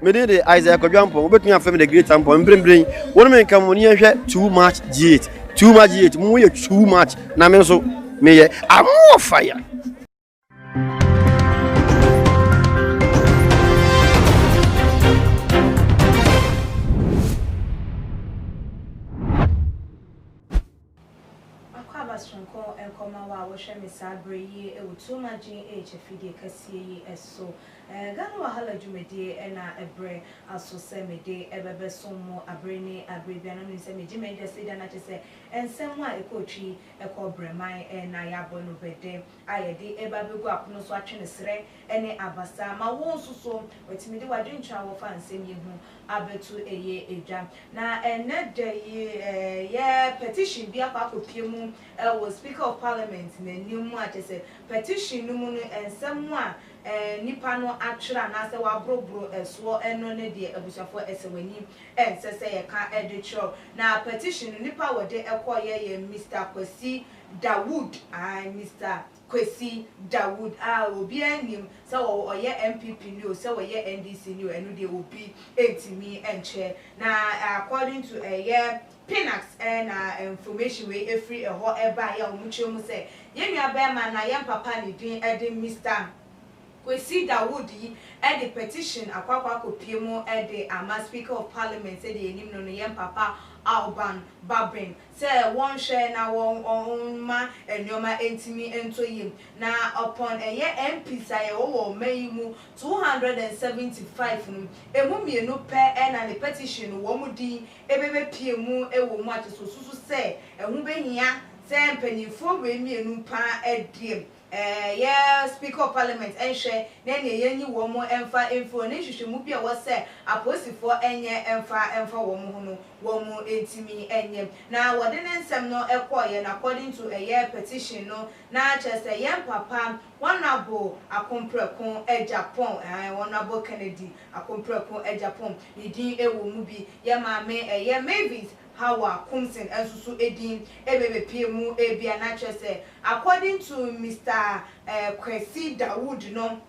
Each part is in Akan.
Me de Isaac Agyapong, but me a family the great tampon bring. One man come when you too much G8. Too much G8. More too much. Na me so me I'm more fire. Sonko and Comawa, which I miss Abri, a too much H. Fide Cassie, as so. Gano Hala Jumede and a brain, as so semide, ever besomo, a brainy, a bravian, and semi Jimmy just said, and I just say, and somewhere a coachy, a cobre, my and Ayabon bede, I did ever go up no swatching a sre, any abasa, my won't so, but me do I drink travel fancy you abetu a year a jam. Now, and that day, yeah, petition be a pack of Pimu. Was Speaker of Parliament in a new match as a petition and someone Nipano actual and as a wabro as swore and no idea of for as a winning and says a car editor. Now petition Nipa were they acquire Mr. Kwesi Dawood, Mr. Kwesi Dawood, will be him so or your MPP new, so your NDC new, and they will be 80 me and chair. Now, according to a year. Pinax and information we free a whatever ya mucho mu say ye nua be ma na ye papa ni din Mr. Kwesi Dawood yi the petition akwakwa kopie mu ama Speaker of Parliament say the enim no ye papa Alban Babin say one share na one ma enyoma entimi ento yim na upon a year MP say o mayi mu 275 no emu mienu pe na the petition wo mu din ebebe pie mu ewo mu atosusu say ehu behia say mpanifo we mienu pa ediem yeah, Speaker of Parliament and share then ye one more emfa info nation mu bia was say aposi for enye emfa wo mu one more 80 me enye na wode nsem no ekoye na according to a year petition no na just a young papa honorable akompreko Agyapong honorable Kennedy akompreko Agyapong idin ewo mu bi ye maame ye Mavis Hawa Kumsin and Susu Edin Ebebe Piemu Ebia Nature according to Mr. Kwesi Dawood no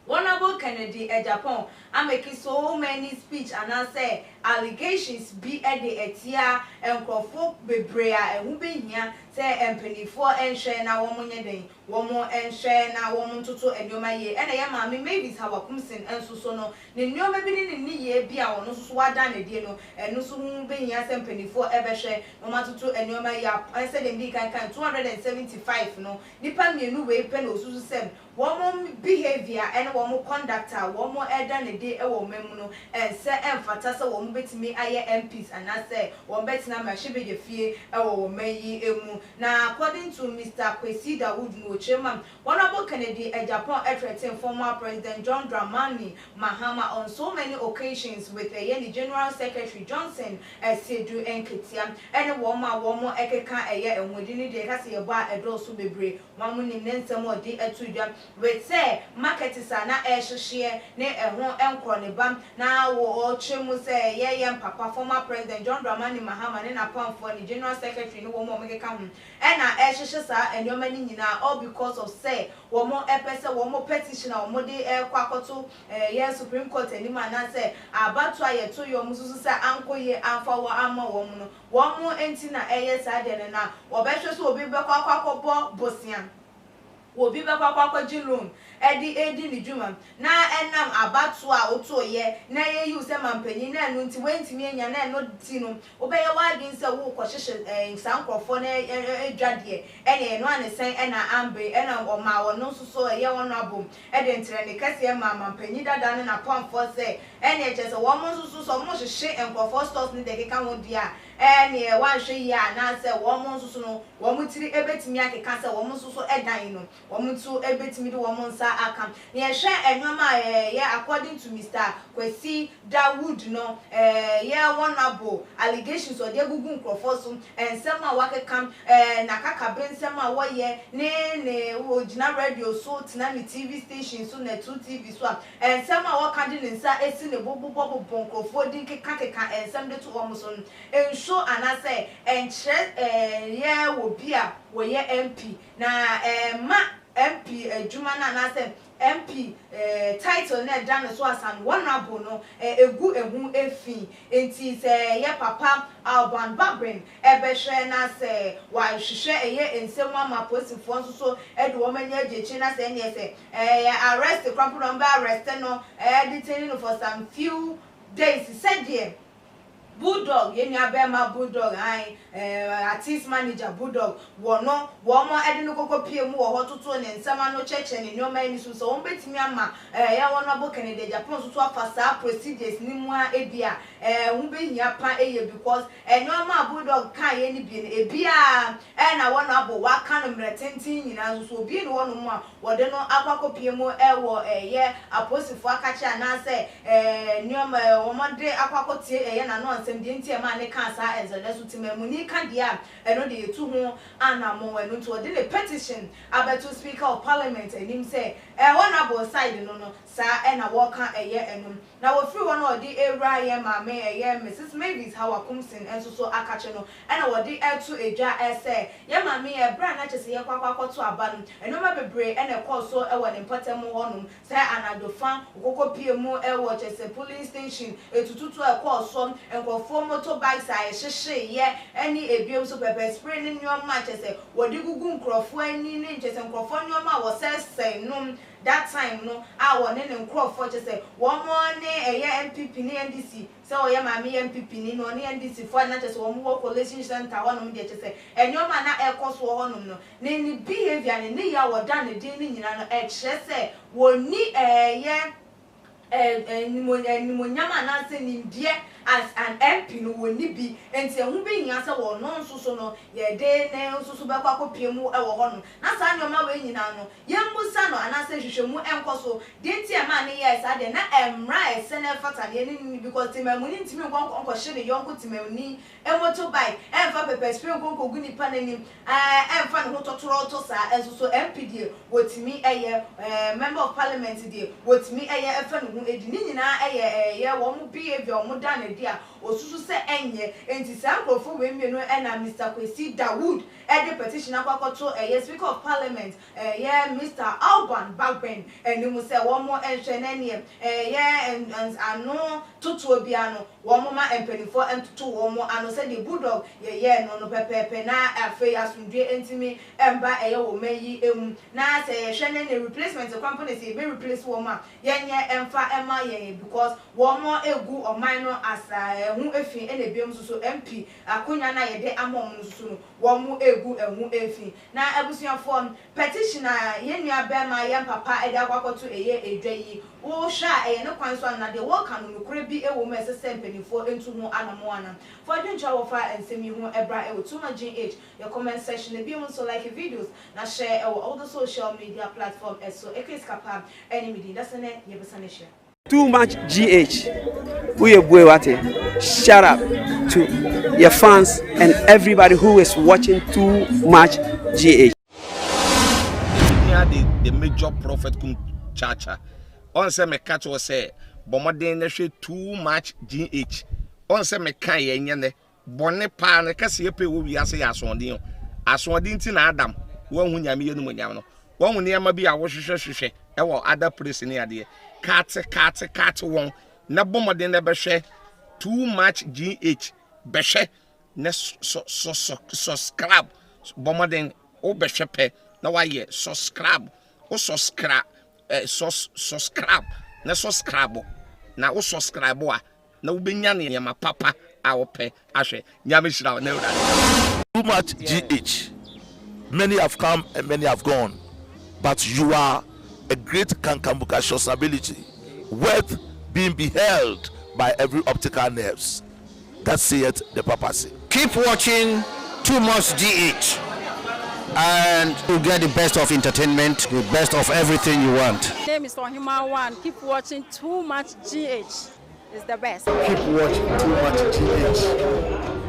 Honorable Kennedy Agyapong I'm making so many speech and I say allegations be at the etia and crofo bebrea and who be here say empenifo and share na woman yedin woman and share na woman tutu and yoma ye and I am maybe Hawa Kumsin and Susono the new maybe in the year be our no swada ne dino and no soon be here empenifo ever share no matter to and yoma ya I said indeed can 275 no nipa me no way pen osusu sem woman behavior and one more conductor one more elder ne day ewo memuno and say emphata say one betimi aye MPs and I say one betina ma shibe de fie ewo meyi emu na according to Mr. Kwesi Dawood no chairman honorable Kennedy Agyapong threatened former President John Dramani Mahama on so many occasions with the General Secretary Johnson Sedu Enketia and one more ekeka eye enwodini de ka se ba edoso bebre one mo nim nsem odi atudam we say market is na ehye ne ehon enkro ne bam na wo chemu say ye papa former President John Dramani Mahama ne na pam for the General Secretary no wo mo mekeka hu e na ehye sa enyoma ni nyina all because of say wo mo epese wo mo petition wo mo de kwakoto ye Supreme Court ani ma na say abatu aye to yo mususu say ankoye amfa wo ama wo mu no wo mo enti na eye sa de ne na wo be hwe so obi be kwakobo bosian wo bi be kwakwa jilon edi ni dwuma na enam abatu a oto ye na ye yu se mampanyi na enu nti wentimi enya na eno ti no obeye wadin se wo kwohyehe sankrofo na edwade ene eno anesen ena ambe ena oma wono soso ye wono abom ede ntre ne kase ma mampanyi dada na pamfo se ene eche se wo mo soso so mo hyehye enkrofo stores ni de keka ho dia ene e wanhwe ya na se wo mo soso no wo mo tiri ebetimi akeka se wo mo soso edan no wo mo tu ebetimi de wo mo nsa akam ne hwe enwoma ye according to Mr. Kwesi Dawood no ye honorable allegations or de gugu nkrofo so ensem a wakekam na kaka bensem a wo ye ne wo gina radio so tina mi TV station so na 2 TV so ensem a wakande ne nsa esi ne bobo nkrofo din keka ensem de to wo mo so ensho anase enche ye wo bia wo ye MP na ma MP adwuma na na say MP title na dan so asan honorable no egu ehu efi enti se ye papa Alban Babrin ebehwe na se wa hwehwe eye ensem ama posifo nso so de wo manya ajechi na se ne se arrest crop number arrest no detaining for some few days said there Bulldog, yeni abema Bulldog, artist manager Bulldog, wono, womo edino koko PM wo hotutu ne nsama no cheche ne nyoma ni so so betimi ama ya wono abo Canada Japan so afasa procedures ni mu a ebia hia pa because nyoma Bulldog kan ye ni bi ne ebia na wono abo waka no mretentin nyina so obi ne wono mu a wode no akwako PM wo ye aposifo akache anase nyoma womode akwako tie na no Dienti ma ne kansa ezenesu timemuni kandia eno de yetu ho anamo eno to de petition abeto speaker of parliament enim say honorable side no sa na woka enum na wo free one odi ewra ye mame Mrs Mavis Hawakumsin enso so akache no na wo de etu edwa ese ye mame e bra na chese ye kwakwakoto aba no eno ma bebre na ekọ so e wo ne mpatam honum say anadofan okoko piemu e wo chese police station etututu ekọ so for motorbikes I sheshe ye any ebiem so pepper spray ni nyoma chese wodi gugu nkrofo ani ni chese nkrofo nyoma wo say no that time no a ne nkrofo chese wo mo ne eye MPP ni NDC say o ye mama MPP ni no ne NDC for na chese wo mo collation center honom de chese enyoma na ekoso honom no ni behavior ni ya wo dan de ni nyina no chese wo ni ni nyama na se ni die as an MP no woni bi enti ehu be hia se wo no nso no ye de ne nso so be kwakopiemu e wo ho no na sa nyoma we nyina no ye mbusa no anase hwehwemu enkoso de enti e ma ne yes ade na emra ese ne fata ne ni because timamuni ntimi nkonko hye yonko timamuni e motorbike emfa pepper spray nkonko gu nipa nanim emfa ne ho totoro to sa enso so MP die wotimi eye member of parliament die wotimi eye efa ne ho edi ni nyina eye ye wo mu behavior mu dan dia osusu se enye enti sankrofo we mienu na Mr. Kwesi Dawood the petition akwakoto speaker of parliament Mr. Alban Babrin enimu se wo mo enhwe na ne ano tutu obiano wo mo ma empenifo entutu wo mo ano se the Bulldog ye no pepepe na afi asundwe entimi emba wo mayi emu na se hwe ne replacement company se be replace wo ma yenye emfa ema ye because wo mo egu oman no asa hu efi ene biom so MP akonya na ye de amom so no wo mo egu ehu efi na abusuafo petition ye nua be ma ye papa e da kwakoto edwa yi wo hwa ne kwan so na de wo kan no kure bi wo mo esese mpanifo entu ho anamo ana for dwuncha wo fa ensemi ho ebra e wo tuma GH your comment section e bi mo so like videos na share all the social media platform so ekeskapa any media that's ne ye besane share too much GH. Shout out to your fans and everybody who is watching Too Much GH. The major prophet kum chacha. On se me catch was say, Bomaden too much GH. On se me kan ye nyane, bonne pa ne kase ye pe wo wi ase asondin. Asondin ti na Adam, wo hu nyame ye no mo nyam no. Wo hu ne ma bi a wo hwehwehwehwe e wo other place ni ade. Cat one na bomoden na behwe too much GH behwe na subscribe bomoden o behwe pe na wa ye subscribe o subscribe na subscribe na o subscribe a na wo benya ne ma papa a wo pe ahwe nyame shira na ura. Too much GH. Many have come and many have gone, but you are a great Kankambuka ability, worth being beheld by every optical nerves. That saith the papacy. Keep watching Too Much GH, and you'll get the best of entertainment, the best of everything you want. My name is Wahima One. Keep watching Too Much GH. It's the best. Keep watching Too Much GH.